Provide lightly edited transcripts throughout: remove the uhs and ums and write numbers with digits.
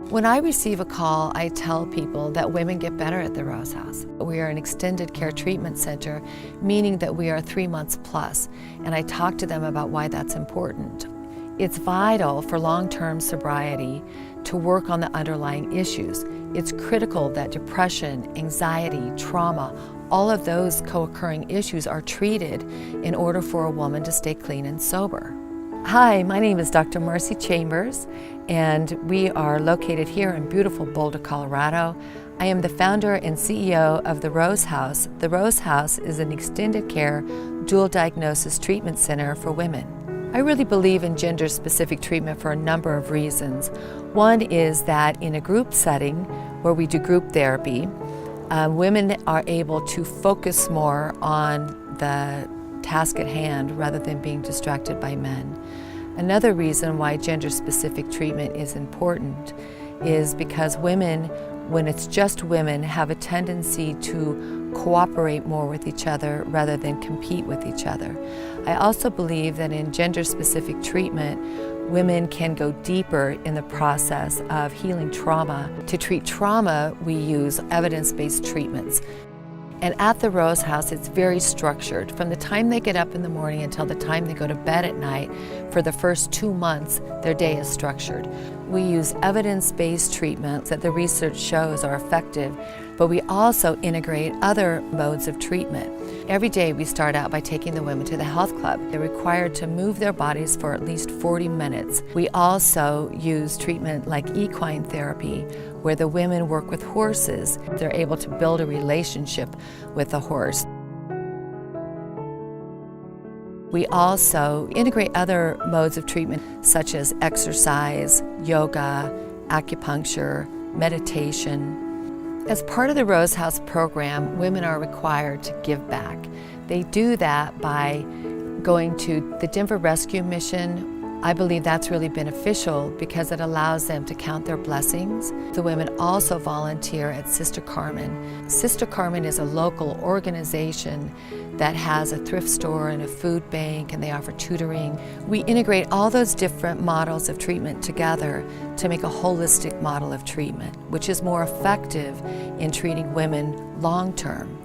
When I receive a call, I tell people that women get better at the Rose House. We are an extended care treatment center, meaning that we are 3 months plus, and I talk to them about why that's important. It's vital for long-term sobriety to work on the underlying issues. It's critical that depression, anxiety, trauma, all of those co-occurring issues are treated in order for a woman to stay clean and sober. Hi, my name is Dr. Marcy Chambers, and we are located here in beautiful Boulder, Colorado. I am the founder and CEO of the Rose House. The Rose House is an extended care dual diagnosis treatment center for women. I really believe in gender-specific treatment for a number of reasons. One is that in a group setting where we do group therapy, women are able to focus more on the task at hand rather than being distracted by men. Another reason why gender-specific treatment is important is because women, when it's just women, have a tendency to cooperate more with each other rather than compete with each other. I also believe that in gender-specific treatment, women can go deeper in the process of healing trauma. To treat trauma, we use evidence-based treatments. And at the Rose House, it's very structured. From the time they get up in the morning until the time they go to bed at night, for the first 2 months, their day is structured. We use evidence-based treatments that the research shows are effective, but we also integrate other modes of treatment. Every day we start out by taking the women to the health club. They're required to move their bodies for at least 40 minutes. We also use treatment like equine therapy, where the women work with horses. They're able to build a relationship with the horse. We also integrate other modes of treatment such as exercise, yoga, acupuncture, meditation. As part of the Rose House program, women are required to give back. They do that by going to the Denver Rescue Mission. I believe that's really beneficial because it allows them to count their blessings. The women also volunteer at Sister Carmen. Sister Carmen is a local organization that has a thrift store and a food bank, and they offer tutoring. We integrate all those different models of treatment together to make a holistic model of treatment, which is more effective in treating women long-term.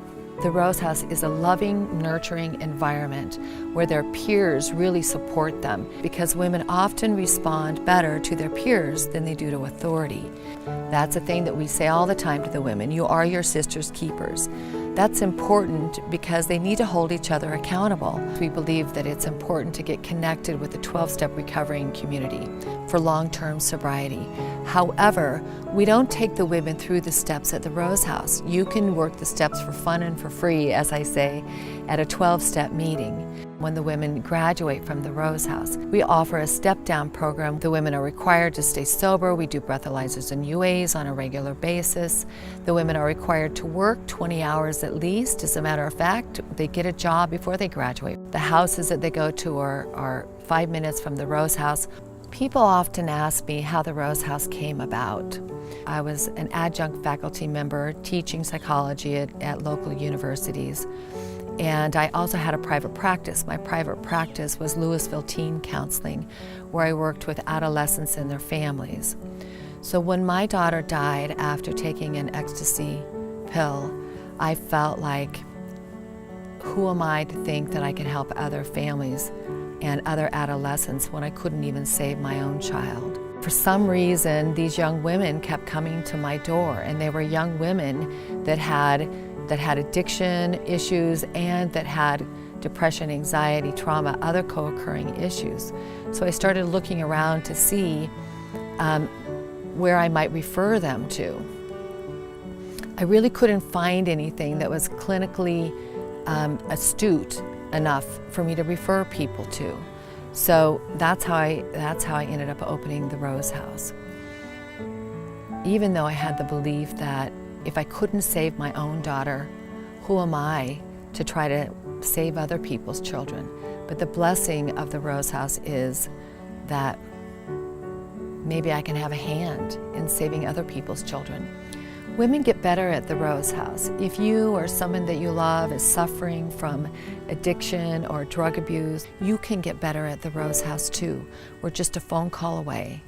The Rose House is a loving, nurturing environment where their peers really support them, because women often respond better to their peers than they do to authority. That's a thing that we say all the time to the women: you are your sister's keepers. That's important because they need to hold each other accountable. We believe that it's important to get connected with the 12-step recovering community for long-term sobriety. However, we don't take the women through the steps at the Rose House. You can work the steps for fun and for free, as I say, at a 12-step meeting. When the women graduate from the Rose House, we offer a step-down program. The women are required to stay sober. We do breathalyzers and UAs on a regular basis. The women are required to work 20 hours at least. As a matter of fact, they get a job before they graduate. The houses that they go to are 5 minutes from the Rose House. People often ask me how the Rose House came about. I was an adjunct faculty member teaching psychology at local universities. And I also had a private practice. My private practice was Louisville Teen Counseling, where I worked with adolescents and their families. So when my daughter died after taking an ecstasy pill, I felt like, who am I to think that I can help other families and other adolescents when I couldn't even save my own child? For some reason, these young women kept coming to my door, and they were young women that had addiction issues and that had depression, anxiety, trauma, other co-occurring issues. So I started looking around to see where I might refer them to. I really couldn't find anything that was clinically astute enough for me to refer people to. So that's how I ended up opening the Rose House. Even though I had the belief that if I couldn't save my own daughter, who am I to try to save other people's children? But the blessing of the Rose House is that maybe I can have a hand in saving other people's children. Women get better at the Rose House. If you or someone that you love is suffering from addiction or drug abuse, you can get better at the Rose House too. We're just a phone call away.